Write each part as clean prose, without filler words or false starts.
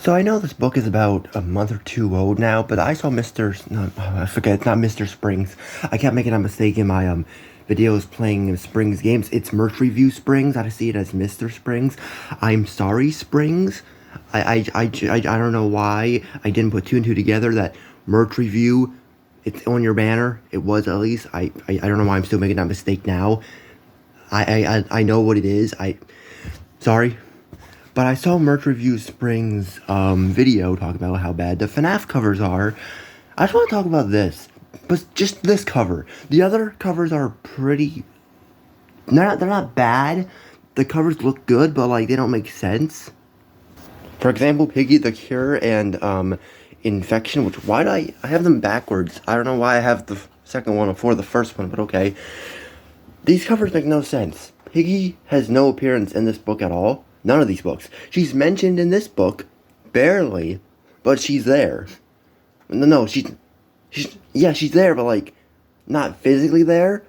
So I know this book is about a month or two old now, but I saw no, I forget, it's not Mr. Springs. I kept making a mistake in my videos playing Springs games. It's Merch Review Springs. I see it as Mr. Springs. I'm sorry, Springs. I don't know why I didn't put two and two together. That Merch Review, it's on your banner. It was at least. I don't know why I'm still making that mistake now. I know what it is. Sorry. But I saw Merch Review Spring's video talk about how bad the FNAF covers are. I just want to talk about this, but just this cover. The other covers are pretty. They're not bad. The covers look good, but like they don't make sense. For example, Piggy the Cure and Infection. Which why do I have them backwards? I don't know why I have the second one before the first one, but okay. These covers make no sense. Piggy has no appearance in this book at all. None of these books. She's mentioned in this book, barely, but she's there. No, she's there, but like, not physically there.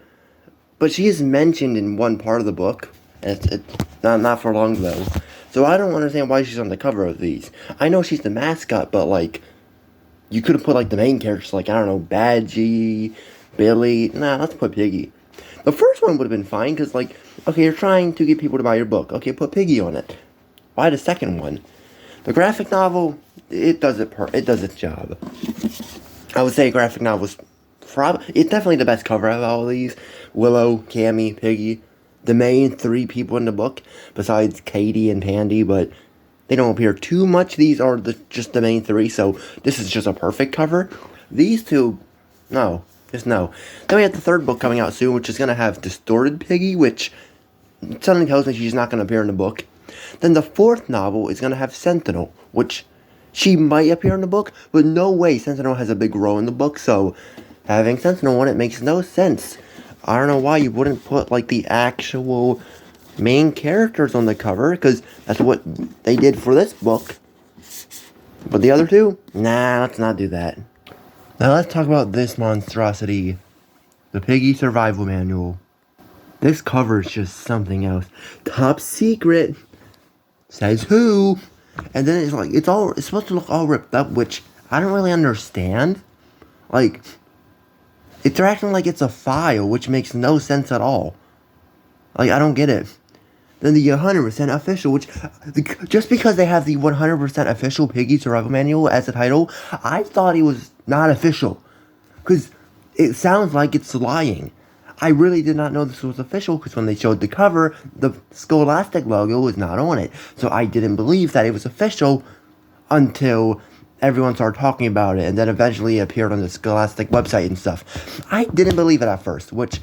But she is mentioned in one part of the book, and it's not for long though. So I don't understand why she's on the cover of these. I know she's the mascot, but like, you could have put like the main characters, like I don't know, Badgie, Billy. Nah, let's put Piggy. The first one would have been fine, because, like, okay, you're trying to get people to buy your book. Okay, put Piggy on it. Why the second one? The graphic novel, it does its job. I would say graphic novel is it's definitely the best cover of all of these. Willow, Cammy, Piggy. The main three people in the book, besides Katie and Pandy, but they don't appear too much. These are just the main three, so this is just a perfect cover. These two, no. Just no. Then we have the third book coming out soon, which is going to have Distorted Piggy, which something tells me she's not going to appear in the book. Then the fourth novel is going to have Sentinel, which she might appear in the book, but no way Sentinel has a big role in the book, so having Sentinel on it makes no sense. I don't know why you wouldn't put, like, the actual main characters on the cover, because that's what they did for this book. But the other two? Nah, let's not do that. Now let's talk about this monstrosity. The Piggy Survival Manual. This cover is just something else. Top secret. Says who? And then it's like, it's supposed to look all ripped up, which I don't really understand. Like, they're acting like it's a file, which makes no sense at all. Like, I don't get it. Then the 100% official, which, just because they have the 100% official Piggy Survival Manual as the title, I thought it was not official. Because it sounds like it's lying. I really did not know this was official, because when they showed the cover, the Scholastic logo was not on it. So I didn't believe that it was official until everyone started talking about it, and then eventually it appeared on the Scholastic website and stuff. I didn't believe it at first, which,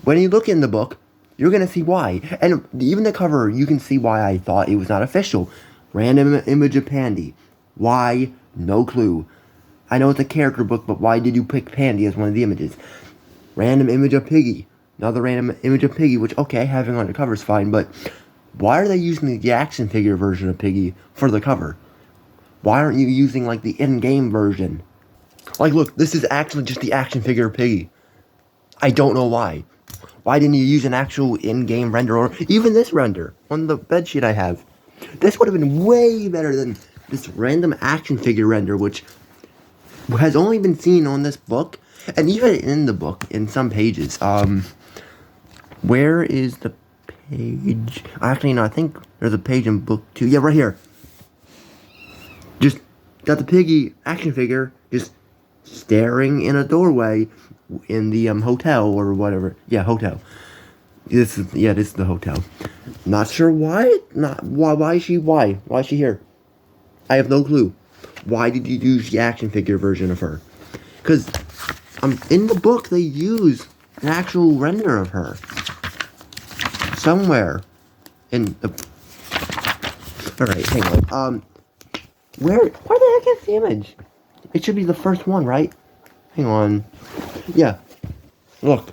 when you look in the book, you're going to see why. And even the cover, you can see why I thought it was not official. Random image of Pandy. Why? No clue. I know it's a character book, but why did you pick Pandy as one of the images? Random image of Piggy. Another random image of Piggy, which, okay, having on the cover is fine, but why are they using the action figure version of Piggy for the cover? Why aren't you using, like, the in-game version? Like, look, this is actually just the action figure of Piggy. I don't know why. Why didn't you use an actual in-game render, or even this render on the bedsheet I have? This would have been way better than this random action figure render, which has only been seen on this book, and even in the book, in some pages. Where is the page? Actually, no, I think there's a page in book 2. Yeah, right here. Just got the Piggy action figure just staring in a doorway in the hotel or whatever. Yeah, hotel. This is the hotel. Not sure why. Why is she here? I have no clue. Why did you use the action figure version of her? Because in the book they use an actual render of her somewhere in the. All right, hang on. Where the heck is the image? It should be the first one, right? Hang on. Yeah. Look.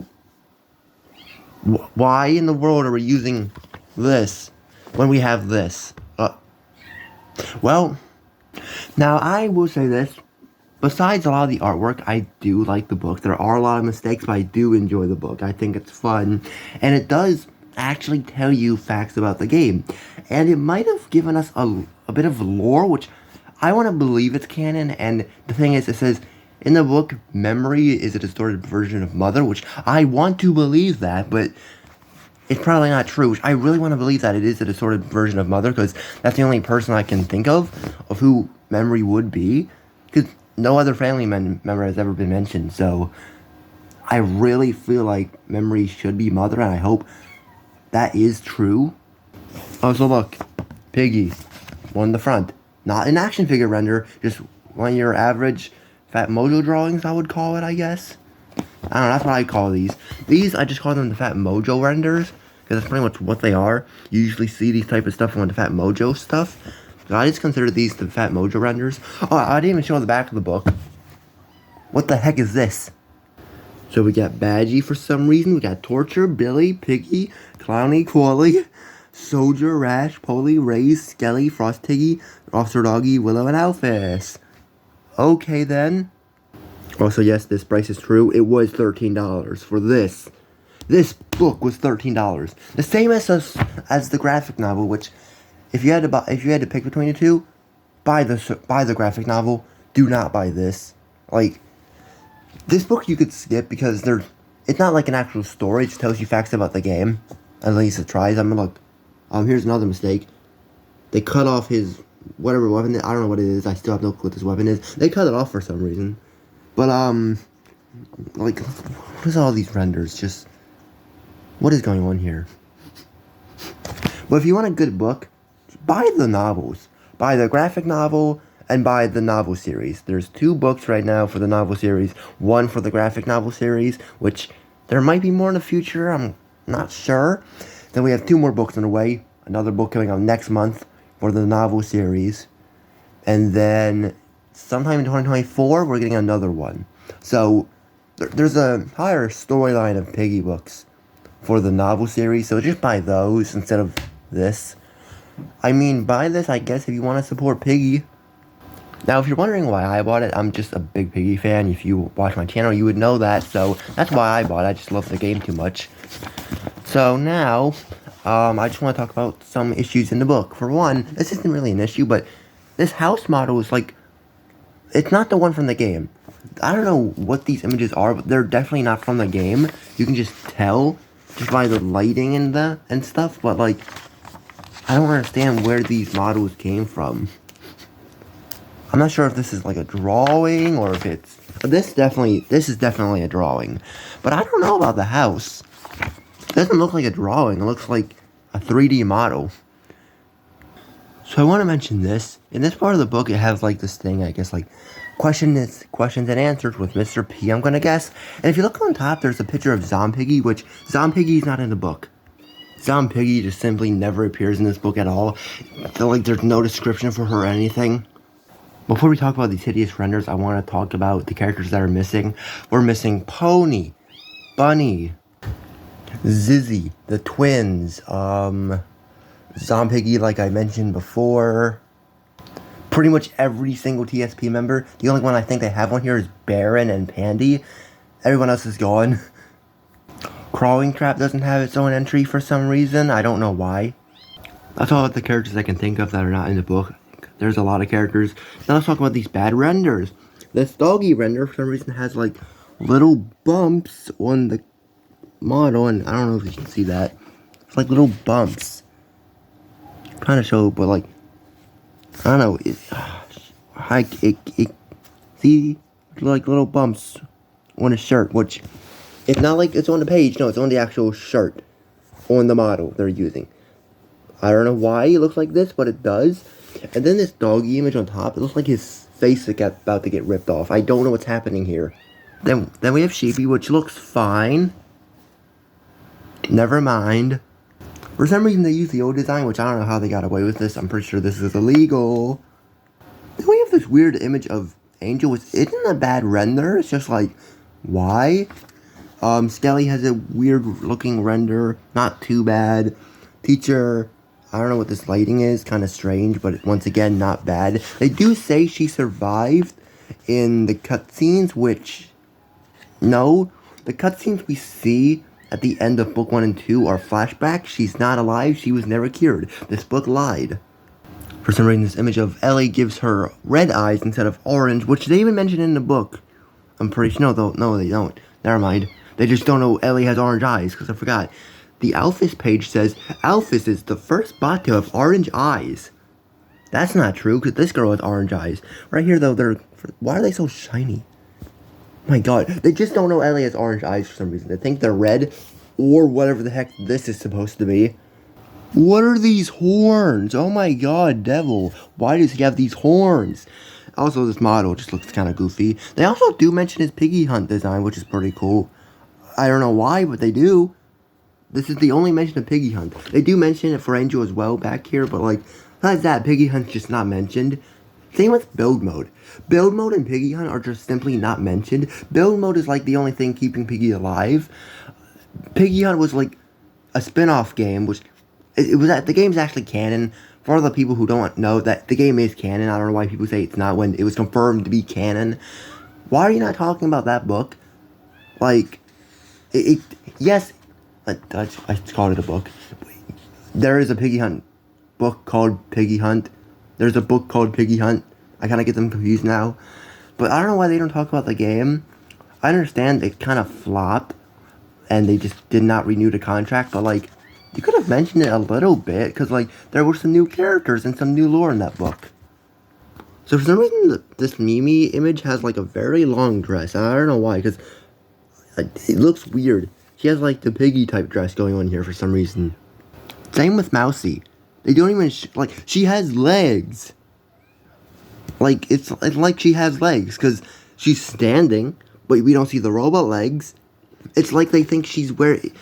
Why in the world are we using this when we have this? Well, now I will say this. Besides a lot of the artwork, I do like the book. There are a lot of mistakes, but I do enjoy the book. I think it's fun. And it does actually tell you facts about the game. And it might have given us a bit of lore, which I want to believe it's canon, and the thing is, it says in the book, Memory is a distorted version of Mother, which I want to believe that, but it's probably not true. Which I really want to believe that it is a distorted version of Mother, because that's the only person I can think of who Memory would be, because no other family member has ever been mentioned, so I really feel like Memory should be Mother, and I hope that is true. Oh, so look, Piggy, one in the front. Not an action figure render, just one of your average Fat Mojo drawings, I would call it, I guess. I don't know, that's what I call these. These, I just call them the Fat Mojo renders, because that's pretty much what they are. You usually see these type of stuff on the Fat Mojo stuff. So I just consider these the Fat Mojo renders. Oh, I didn't even show the back of the book. What the heck is this? So we got Badgie for some reason, we got Torture, Billy, Piggy, Clowny, Qually, Soldier, Rash, Polly, Raise, Skelly, Frost Tiggy, Officer Doggy, Willow, and Alphys. Okay then. Also, yes, this price is true. It was $13 for this. This book was $13. The same as the graphic novel, which if you had to pick between the two, buy the graphic novel. Do not buy this. Like, this book you could skip because it's not like an actual story. It just tells you facts about the game. At least it tries. Look. Here's another mistake. They cut off his whatever weapon. I don't know what it is. I still have no clue what this weapon is. They cut it off for some reason. But like, what is all these renders? Just what is going on here? But if you want a good book, buy the novels. Buy the graphic novel and buy the novel series. There's 2 books right now for the novel series, 1 for the graphic novel series, which there might be more in the future, I'm not sure. Then we have 2 more books on the way, another book coming out next month for the novel series, and then sometime in 2024, we're getting another one. So, there's a higher storyline of Piggy books for the novel series, so just buy those instead of this. I mean, buy this, I guess, if you want to support Piggy. Now, if you're wondering why I bought it, I'm just a big Piggy fan. If you watch my channel, you would know that. So, that's why I bought it. I just love the game too much. So, now, I just want to talk about some issues in the book. For one, this isn't really an issue, but this house model is like, it's not the one from the game. I don't know what these images are, but they're definitely not from the game. You can just tell just by the lighting and stuff, but like, I don't understand where these models came from. I'm not sure if this is like a drawing or if it's... This is definitely a drawing. But I don't know about the house. It doesn't look like a drawing. It looks like a 3D model. So I want to mention this. In this part of the book, it has like this thing, I guess, like questions and answers with Mr. P, I'm going to guess. And if you look on top, there's a picture of Zompiggy, which Zompiggy is not in the book. Zompiggy just simply never appears in this book at all. So, like, there's no description for her or anything. Before we talk about these hideous renders, I want to talk about the characters that are missing. We're missing Pony, Bunny, Zizzy, the twins, Zompiggy, like I mentioned before. Pretty much every single TSP member. The only one I think they have on here is Baron and Pandy. Everyone else is gone. Crawling Trap doesn't have its own entry for some reason. I don't know why. That's all the characters I can think of that are not in the book. There's a lot of characters. Now let's talk about these bad renders. This doggy render, for some reason, has like little bumps on the model, and I don't know if you can see that. It's like little bumps. I'm trying to show, but like, I don't know. See, like little bumps on a shirt, which it's not like it's on the page. No, it's on the actual shirt on the model they're using. I don't know why it looks like this, but it does. And then this doggy image on top, it looks like his face is about to get ripped off. I don't know what's happening here. Then we have Sheepy, which looks fine. Never mind. For some reason, they use the old design, which I don't know how they got away with this. I'm pretty sure this is illegal. Then we have this weird image of Angel, which isn't a bad render. It's just like, why? Skelly has a weird-looking render. Not too bad. Teacher... I don't know what this lighting is, kind of strange, but once again, not bad. They do say she survived in the cutscenes, which, no. The cutscenes we see at the end of book 1 and 2 are flashbacks. She's not alive, she was never cured. This book lied. For some reason, this image of Ellie gives her red eyes instead of orange, which they even mention in the book. I'm pretty sure. No, they don't. Never mind. They just don't know Ellie has orange eyes, because I forgot. The Alphys page says, Alphys is the first bot to have orange eyes. That's not true, because this girl has orange eyes. Right here, though, why are they so shiny? My god, they just don't know Ellie has orange eyes for some reason. They think they're red, or whatever the heck this is supposed to be. What are these horns? Oh my god, Devil. Why does he have these horns? Also, this model just looks kind of goofy. They also do mention his Piggy Hunt design, which is pretty cool. I don't know why, but they do. This is the only mention of Piggy Hunt. They do mention it for Angel as well back here, but like, besides that, Piggy Hunt's just not mentioned. Same with Build Mode. Build Mode and Piggy Hunt are just simply not mentioned. Build Mode is like the only thing keeping Piggy alive. Piggy Hunt was like a spin-off game, which the game's actually canon. For all the people who don't know that the game is canon, I don't know why people say it's not when it was confirmed to be canon. Why are you not talking about that book? Like, yes, I called it a book. There is a Piggy Hunt book called Piggy Hunt. There's a book called Piggy Hunt. I kind of get them confused now. But I don't know why they don't talk about the game. I understand it kind of flopped, and they just did not renew the contract, but like, you could have mentioned it a little bit, because like, there were some new characters and some new lore in that book. So for some reason, this Mimi image has like a very long dress. I don't know why, because it looks weird. She has like the Piggy type dress going on here for some reason. Same with Mousy. They don't even, like, she has legs. Like, it's like she has legs, because she's standing, but we don't see the robot legs. It's like they think she's like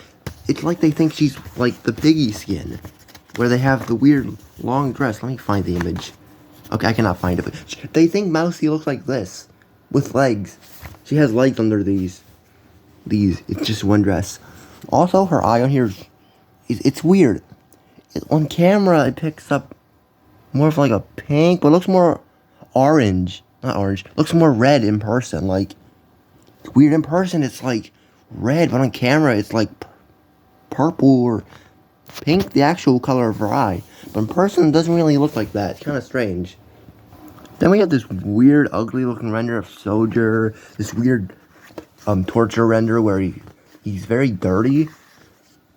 the Piggy skin, where they have the weird long dress. Let me find the image. Okay, I cannot find it, but they think Mousy looks like this, with legs. She has legs under these. It's just one dress. Also, her eye on here, it's weird. On camera, it picks up more of like a pink, but it looks more orange. Not orange. Looks more red in person. Like, weird in person, it's like red, but on camera, it's like purple or pink, the actual color of her eye. But in person, it doesn't really look like that. It's kind of strange. Then we have this weird, ugly looking render of Soldier. This weird torture render where he's very dirty.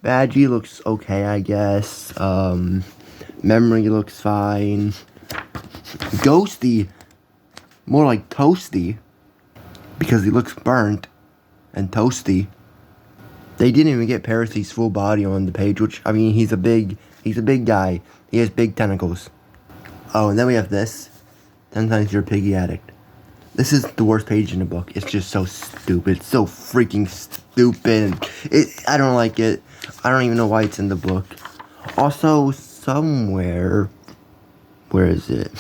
Badgie looks okay, I guess. Memory looks fine. Ghosty, more like Toasty, because he looks burnt and toasty. They didn't even get Parasy's full body on the page, which, I mean, he's a big guy. He has big tentacles. Oh, and then we have this. 10 times you're a Piggy addict. This is the worst page in the book. It's just so stupid. So freaking stupid. I don't like it. I don't even know why it's in the book. Also, somewhere... Where is it?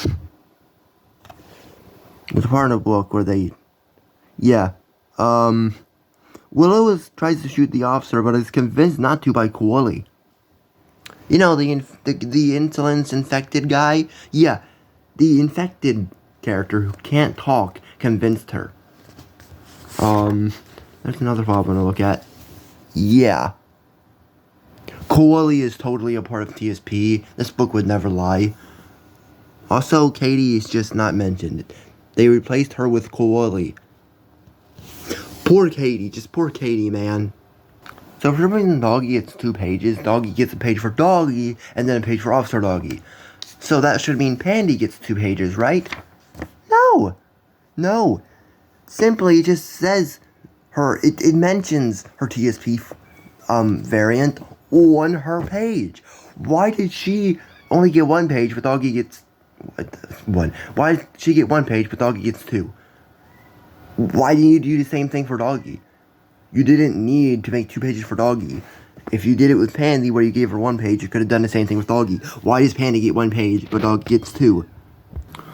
There's a part in the book where they... Yeah. Willow tries to shoot the officer, but is convinced not to by Koali. You know, the insolence infected guy? Yeah. The infected character who can't talk convinced her. There's another problem to look at. Yeah. Koali is totally a part of TSP. This book would never lie. Also, Katie is just not mentioned. They replaced her with Koali. Poor Katie. Just poor Katie, man. So for some reason, Doggy gets 2 pages. Doggy gets a page for Doggy, and then a page for Officer Doggy. So that should mean Pandy gets 2 pages, right? No. No. Simply, it just says it mentions her TSP variant on her page. Why did she only get 1 page, but Doggy gets 1? Why did she get 1 page, but Doggy gets 2? Why didn't you do the same thing for Doggy? You didn't need to make 2 pages for Doggy. If you did it with Pandy, where you gave her 1 page, you could have done the same thing with Doggy. Why does Pandy get 1 page, but Doggy gets 2?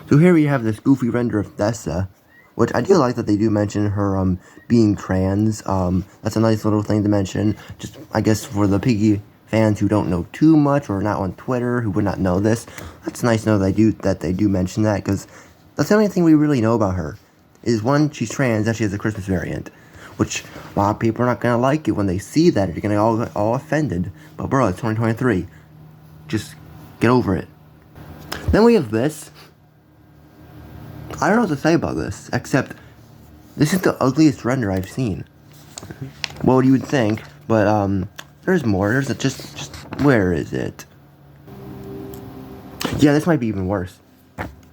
So here we have this goofy render of Thessa, which I do like that they do mention her being trans. That's a nice little thing to mention. Just, I guess, for the Piggy fans who don't know too much or are not on Twitter, who would not know this, that's nice to know that they do mention that, because that's the only thing we really know about her. Is 1, she's trans, and she has a Christmas variant. Which, a lot of people are not going to like it when they see that. They're going to get all offended. But bro, it's 2023. Just get over it. Then we have this. I don't know what to say about this, except this is the ugliest render I've seen. Well, you would think, but there's more. There's a just where is it? Yeah, this might be even worse.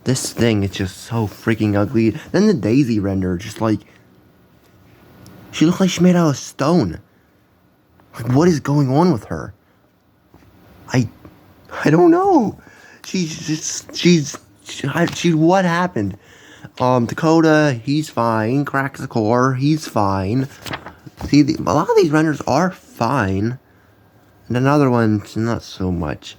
This thing is just so freaking ugly. Then the Daisy render, just like she looks like she's made out of stone. Like, what is going on with her? I don't know. She's what happened? Dakota, he's fine. Cracks the core, he's fine. See, a lot of these renders are fine, and another one's not so much.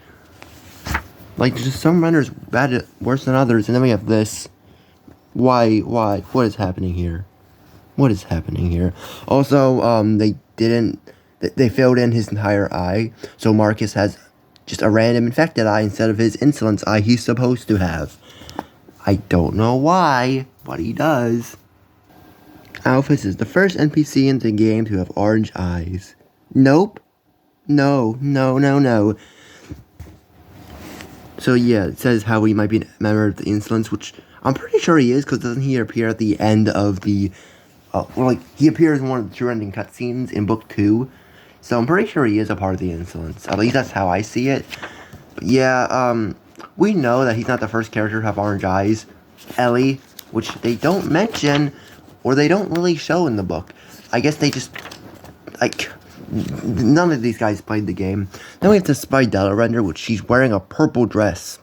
Like, just some renders bad, worse than others, and then we have this. Why? What is happening here? What is happening here? Also, they filled in his entire eye, so Marcus has just a random infected eye instead of his insolence eye he's supposed to have. I don't know why, but he does. Alphys is the first NPC in the game to have orange eyes. Nope. No. So yeah, it says how he might be a member of the Insolence, which I'm pretty sure he is, because doesn't he appear at the end of the... he appears in one of the two ending cutscenes in Book 2. So I'm pretty sure he is a part of the Insolence. At least that's how I see it. But yeah, we know that he's not the first character to have orange eyes. Ellie, which they don't mention, or they don't really show in the book. I guess they just... none of these guys played the game. Then we have the Spidella render, which she's wearing a purple dress.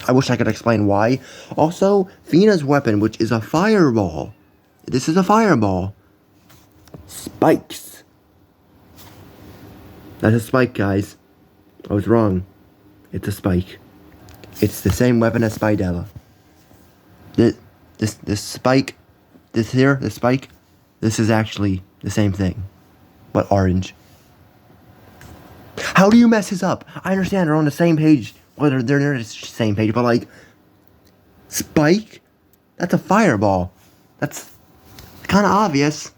I wish I could explain why. Also, Fina's weapon, which is a fireball. This is a fireball. Spikes. That's a spike, guys. I was wrong. It's a spike. It's the same weapon as Spidella. This spike, the spike, this is actually the same thing, but orange. How do you mess this up? I understand they're on the same page. Well, they're near the same page, but like, spike? That's a fireball. That's kind of obvious.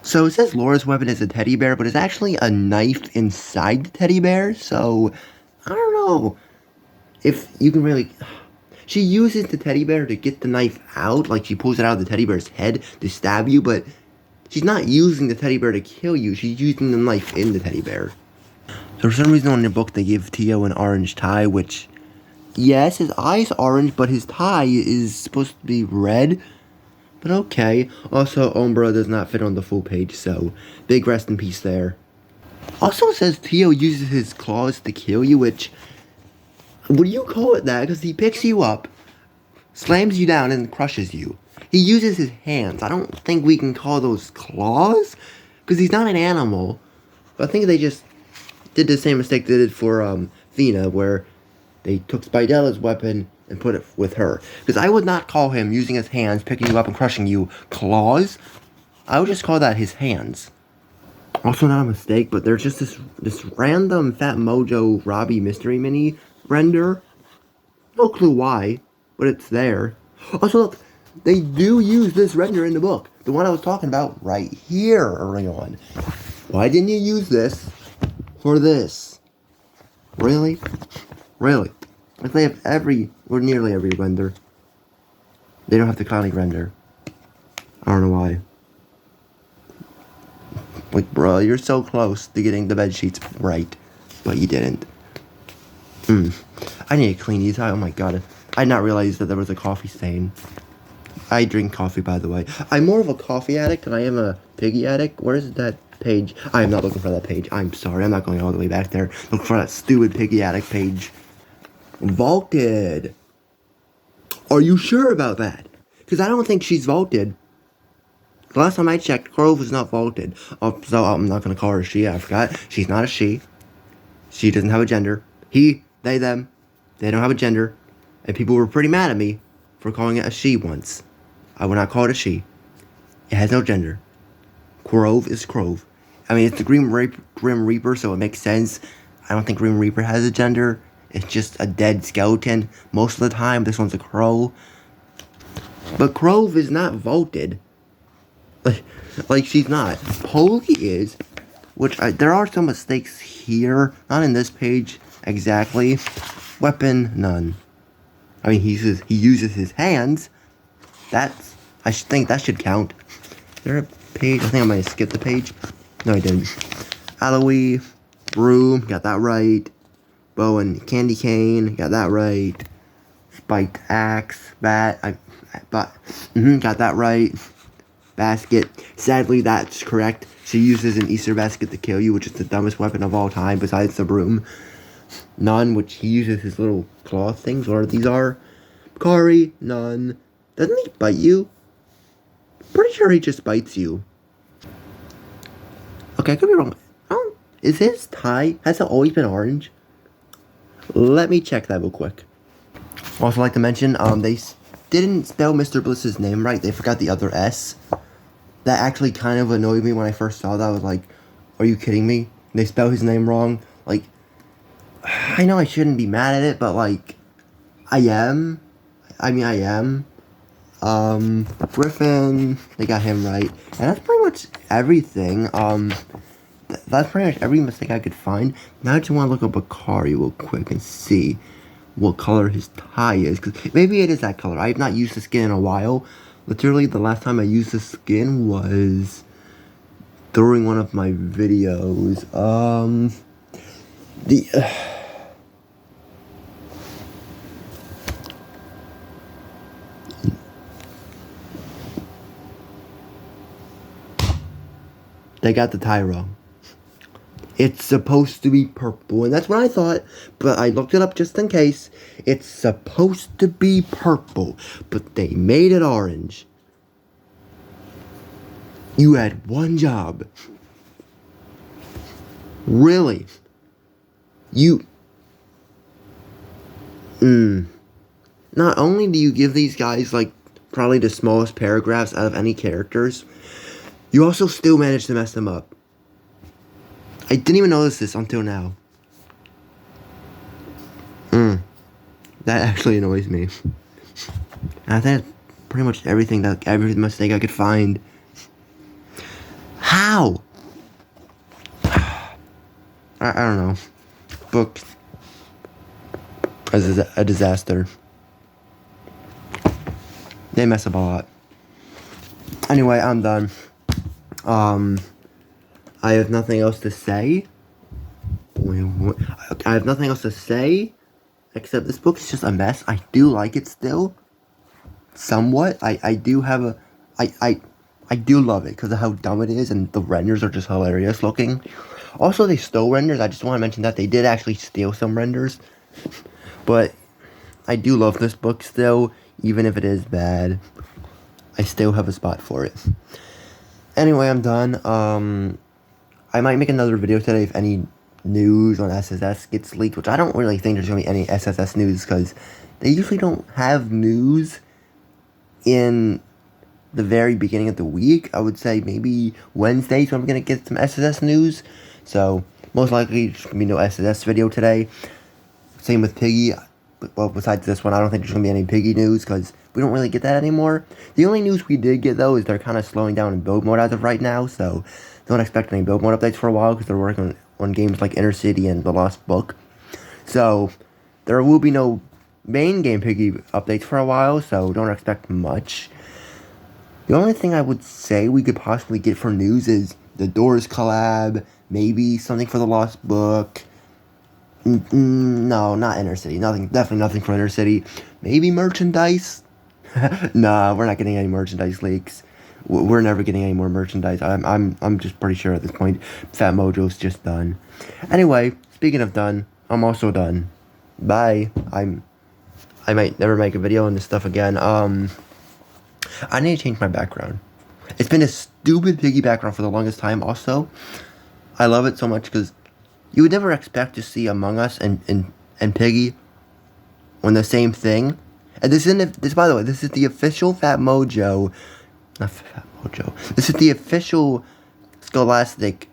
So it says Laura's weapon is a teddy bear, but it's actually a knife inside the teddy bear, so I don't know if you can really... She uses the teddy bear to get the knife out, like she pulls it out of the teddy bear's head to stab you, but she's not using the teddy bear to kill you, she's using the knife in the teddy bear. So for some reason in the book they give Tio an orange tie, which, yes, his eye's orange, but his tie is supposed to be red. But okay. Also, Umbra does not fit on the full page, so big rest in peace there. Also, it says Tio uses his claws to kill you, which... Would you call it that? Because he picks you up, slams you down, and crushes you. He uses his hands. I don't think we can call those claws, because he's not an animal. But I think they just did the same mistake they did for Fina, where they took Spidella's weapon and put it with her. Because I would not call him using his hands, picking you up and crushing you, claws. I would just call that his hands. Also not a mistake, but there's just this random Fat Mojo Robbie mystery mini render. No clue why, but it's there. Also look, they do use this render in the book. The one I was talking about right here early on. Why didn't you use this for this? Really? Really? If they have or nearly every render, they don't have the clowny render. I don't know why. Like, bro, you're so close to getting the bed sheets right, but you didn't. I need to clean these out. Oh my god. I did not realize that there was a coffee stain. I drink coffee, by the way. I'm more of a coffee addict than I am a Piggy addict. Where is that page? I am not looking for that page. I'm sorry. I'm not going all the way back there. Look for that stupid Piggy addict page. Vaulted. Are you sure about that? Because I don't think she's vaulted. The last time I checked, Grove was not vaulted. Oh, so I'm not going to call her a she. I forgot. She's not a she. She doesn't have a gender. He, they, them. They don't have a gender. And people were pretty mad at me for calling it a she once. I would not call it a she. It has no gender. Grove is Grove. I mean, it's the Grim Reaper, so it makes sense. I don't think Grim Reaper has a gender. It's just a dead skeleton. Most of the time, this one's a crow. But Grove is not vaulted. Like she's not. Polly is. Which, there are some mistakes here. Not in this page, exactly. Weapon, none. I mean, he uses his hands. I should think that should count. Is there a page? I think I might have skipped the page. No, I didn't. Alloy, broom, got that right. Bow and candy cane, got that right. Spiked axe, got that right. Basket, sadly that's correct. She uses an Easter basket to kill you, which is the dumbest weapon of all time besides the broom. None, which he uses his little claw things, whatever these are. Kari, none. Doesn't he bite you? Pretty sure he just bites you. Okay, I could be wrong. Is his tie, has it always been orange? Let me check that real quick. Also like to mention, they didn't spell Mr. Bliss's name right. They forgot the other S. That actually kind of annoyed me when I first saw that. I was like, are you kidding me? They spell his name wrong. Like, I know I shouldn't be mad at it, but like, I am. Griffin, they got him right. And that's pretty much everything. That's pretty much every mistake I could find. Now I just want to look up Bakari real quick and see what color his tie is. Because maybe it is that color. I have not used the skin in a while. Literally, the last time I used the skin was during one of my videos. They got the tie wrong. It's supposed to be purple, and that's what I thought, but I looked it up just in case. It's supposed to be purple, but they made it orange. You had one job. Really? Not only do you give these guys, like, probably the smallest paragraphs out of any characters, you also still managed to mess them up. I didn't even notice this until now. That actually annoys me. And I think that's pretty much every mistake I could find. How? I don't know. Book is a disaster. They mess up a lot. Anyway, I'm done. I have nothing else to say. I have nothing else to say, except this book is just a mess. I do like it still, somewhat. I do love it because of how dumb it is, and the renders are just hilarious looking. Also, they stole renders. I just want to mention that they did actually steal some renders, but I do love this book still, even if it is bad. I still have a spot for it. Anyway, I'm done. I might make another video today if any news on SSS gets leaked, which I don't really think there's going to be any SSS news, because they usually don't have news in the very beginning of the week. I would say maybe Wednesday, so I'm going to get some SSS news. So, most likely, there's going to be no SSS video today. Same with Piggy. Well, besides this one, I don't think there's going to be any Piggy news, because we don't really get that anymore. The only news we did get, though, is they're kind of slowing down in build mode as of right now, so don't expect any build mode updates for a while, because they're working on games like Inner City and The Lost Book. So, there will be no main game Piggy updates for a while, so don't expect much. The only thing I would say we could possibly get for news is the Doors collab, maybe something for The Lost Book. No, not Inner City. Definitely nothing for Inner City. Maybe merchandise? Nah, we're not getting any merchandise leaks. We're never getting any more merchandise. I'm just pretty sure at this point. Fat Mojo's just done. Anyway, speaking of done, I'm also done. Bye. I might never make a video on this stuff again. I need to change my background. It's been a stupid Piggy background for the longest time. Also, I love it so much because you would never expect to see Among Us and Piggy on the same thing. And this, by the way, this is the official Fat Mojo. Not Fat Mojo. This is the official Scholastic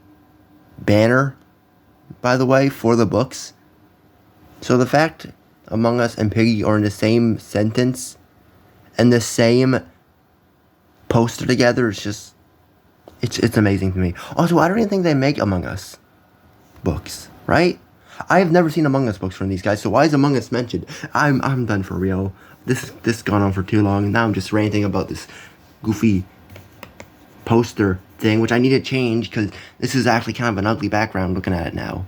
banner, by the way, for the books. So the fact Among Us and Piggy are in the same sentence and the same poster together is just, it's amazing to me. Also, I don't even think they make Among Us books, right? I have never seen Among Us books from these guys, so why is Among Us mentioned? I'm done for real. This gone on for too long, and now I'm just ranting about this goofy poster thing, which I need to change because this is actually kind of an ugly background looking at it now.